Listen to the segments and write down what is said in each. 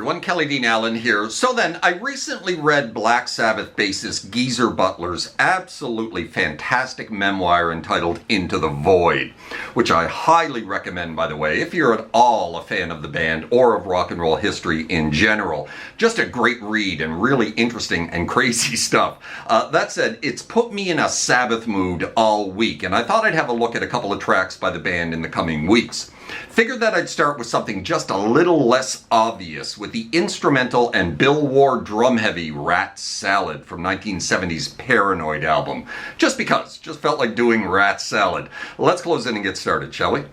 everyone, Kelly Dean Allen here. So then, I recently read Black Sabbath bassist Geezer Butler's absolutely fantastic memoir entitled Into the Void, which I highly recommend, by the way, if you're at all a fan of the band or of rock and roll history in general. Just a great read and really interesting and crazy stuff. That said, it's put me in a Sabbath mood all week, and I thought I'd have a look at a couple of tracks by the band in the coming weeks. Figured that I'd start with something just a little less obvious, with the instrumental and Bill Ward drum-heavy Rat Salad from 1970's Paranoid album. Just because, just felt like doing Rat Salad. Let's close in and get started, shall we?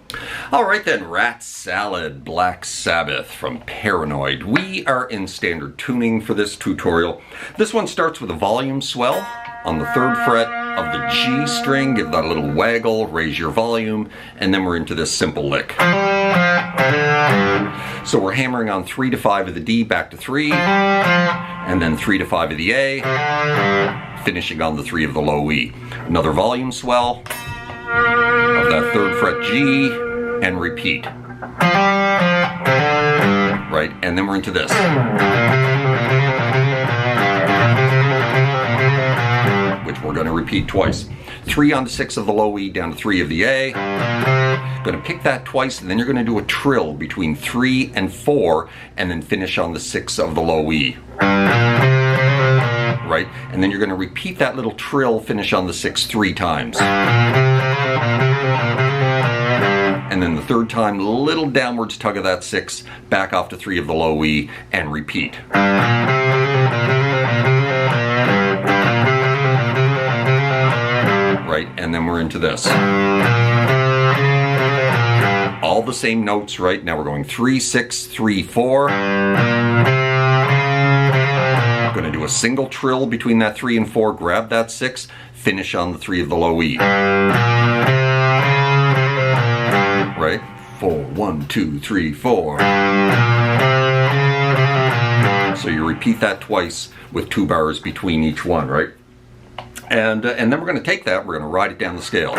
Alright then, Rat Salad, Black Sabbath from Paranoid. We are in standard tuning for this tutorial. This one starts with a volume swell on the 3rd fret of the G string. Give that a little waggle, raise your volume, and then we're into this simple lick. So we're hammering on 3 to 5 of the D back to 3, and then 3 to 5 of the A, finishing on the 3 of the low E. Another volume swell of that 3rd fret G, and repeat. Right, and then we're into this. Which we're going to repeat twice. 3 on the 6 of the low E down to 3 of the A. Going to pick that twice, and then you're going to do a trill between 3 and 4, and then finish on the 6 of the low E. Right? And then you're going to repeat that little trill, finish on the 6 3 times. And then the 3rd time, little downwards tug of that 6, back off to 3 of the low E, and repeat. Right, and then we're into this. All the same notes, right? Now we're going 3, 6, 3, 4. I'm going to do a single trill between that 3 and 4, grab that 6, finish on the 3 of the low E. Right? 4, 1, 2, 3, 4. So you repeat that twice with 2 bars between each one, right? And then we're going to take that, we're going to ride it down the scale.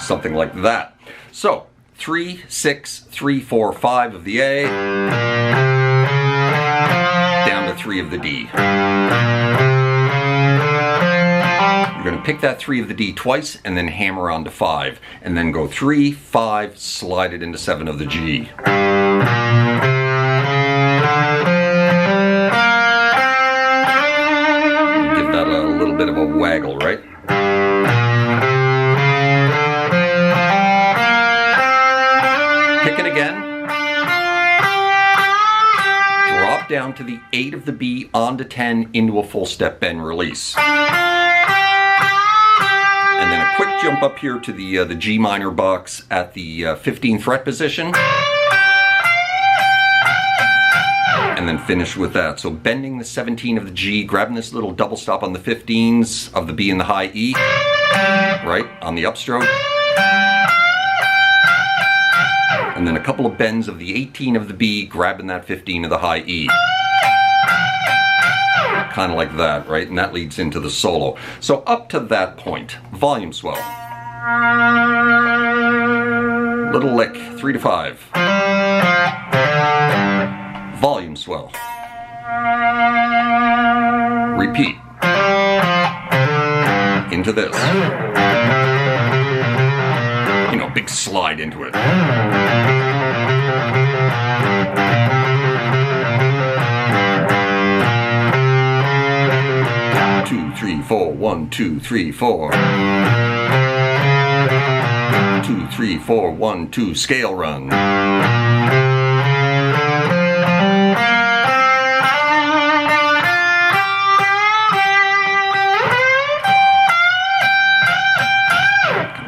Something like that. So, 3, 6, 3, 4, 5 of the A, down to 3 of the D. You're going to pick that 3 of the D twice and then hammer on to 5, and then go 3, 5, slide it into 7 of the G. Give that a little bit of a waggle, right? Pick it again. Drop down to the 8 of the B onto 10 into a full step bend release. And then a quick jump up here to the G minor box at the 15th fret position. And then finish with that. So bending the 17 of the G, grabbing this little double stop on the 15s of the B and the high E, right, on the upstroke. And then a couple of bends of the 18 of the B, grabbing that 15 of the high E. Kind of like that, right? And that leads into the solo. So up to that point, volume swell. Little lick, 3 to 5. Volume swell. Repeat. Into this. You know, big slide into it. 2, 3, 4, 1, 2, 3, 4. 2, 3, 4, 1, 2, scale run.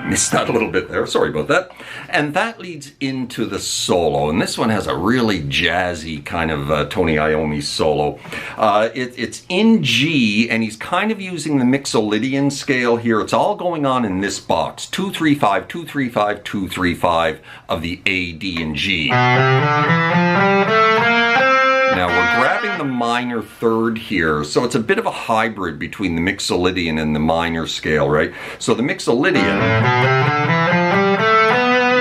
Missed that a little bit there, sorry about that. And that leads into the solo, and this one has a really jazzy kind of Tony Iommi solo. It's in G, and he's kind of using the Mixolydian scale here. It's all going on in this box, 2, 3, 5, 2, 3, 5, 2, 3, 5 of the A, D, and G. Now we're grabbing the minor third here, so it's a bit of a hybrid between the mixolydian and the minor scale, right? So the mixolydian,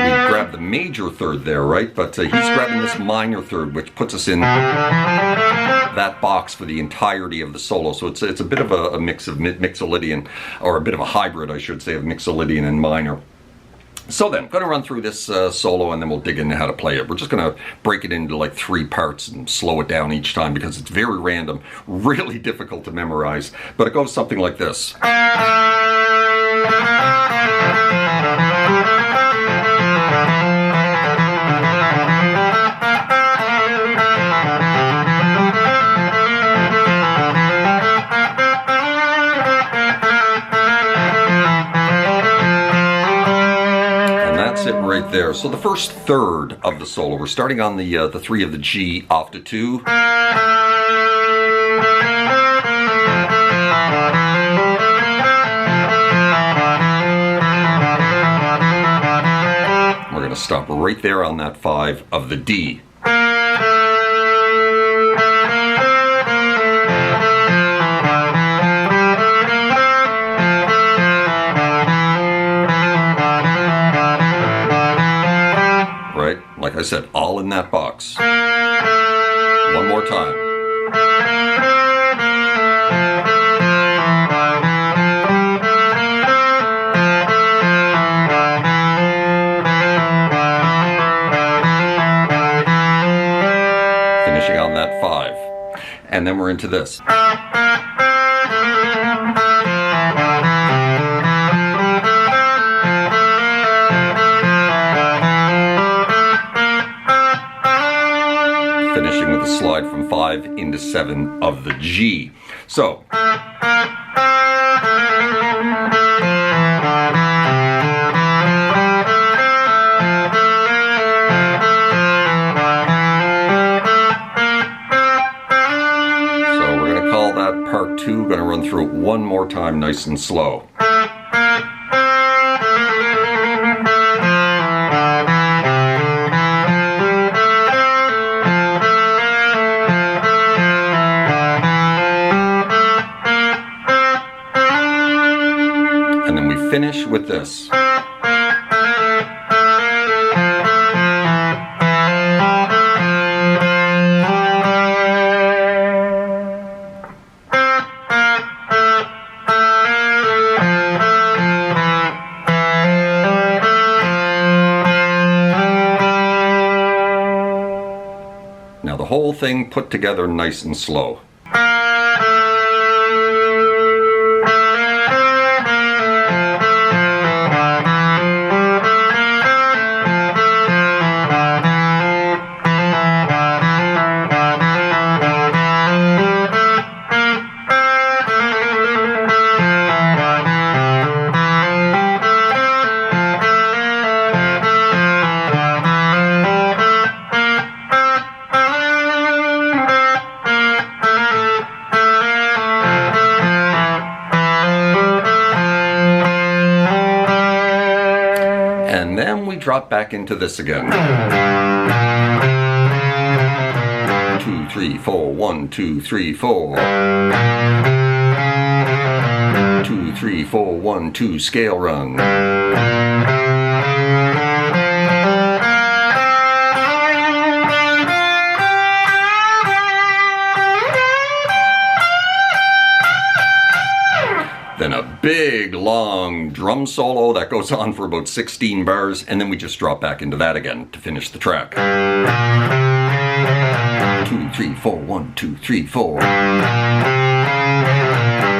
we grab the major third there, right? But he's grabbing this minor third, which puts us in that box for the entirety of the solo. So it's a bit of a mix of mixolydian, or a bit of a hybrid, I should say, of mixolydian and minor. So then, I'm going to run through this solo and then we'll dig into how to play it. We're just going to break it into like 3 parts and slow it down each time because it's very random, really difficult to memorize. But it goes something like this. Right there. So the first third of the solo, we're starting on the 3 of the G off to 2. We're going to stop right there on that 5 of the D. Like I said, all in that box. One more time. Finishing on that 5. And then we're into this. Finishing with a slide from 5 into 7 of the G. So, we're going to call that part 2. Going to run through it one more time, nice and slow. Finish with this. Now the whole thing put together nice and slow. And then we drop back into this again. 2, 3, 4, 1, 2, 3, 4. 2, 3, 4, 1, 2, scale run. Then a big long drum solo that goes on for about 16 bars, and then we just drop back into that again to finish the track. 2, 3, 4, 1, 2, 3, 4.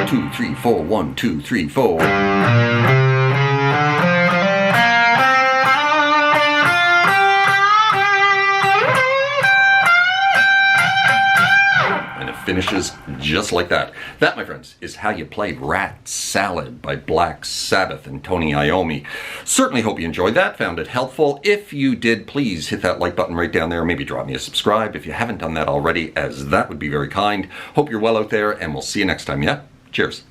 2, 3, 4, 1, 2, 3, 4. Finishes just like that. That, my friends, is how you play Rat Salad by Black Sabbath and Tony Iommi. Certainly hope you enjoyed that, found it helpful. If you did, please hit that like button right down there. Maybe drop me a subscribe if you haven't done that already, as that would be very kind. Hope you're well out there, and we'll see you next time, yeah? Cheers.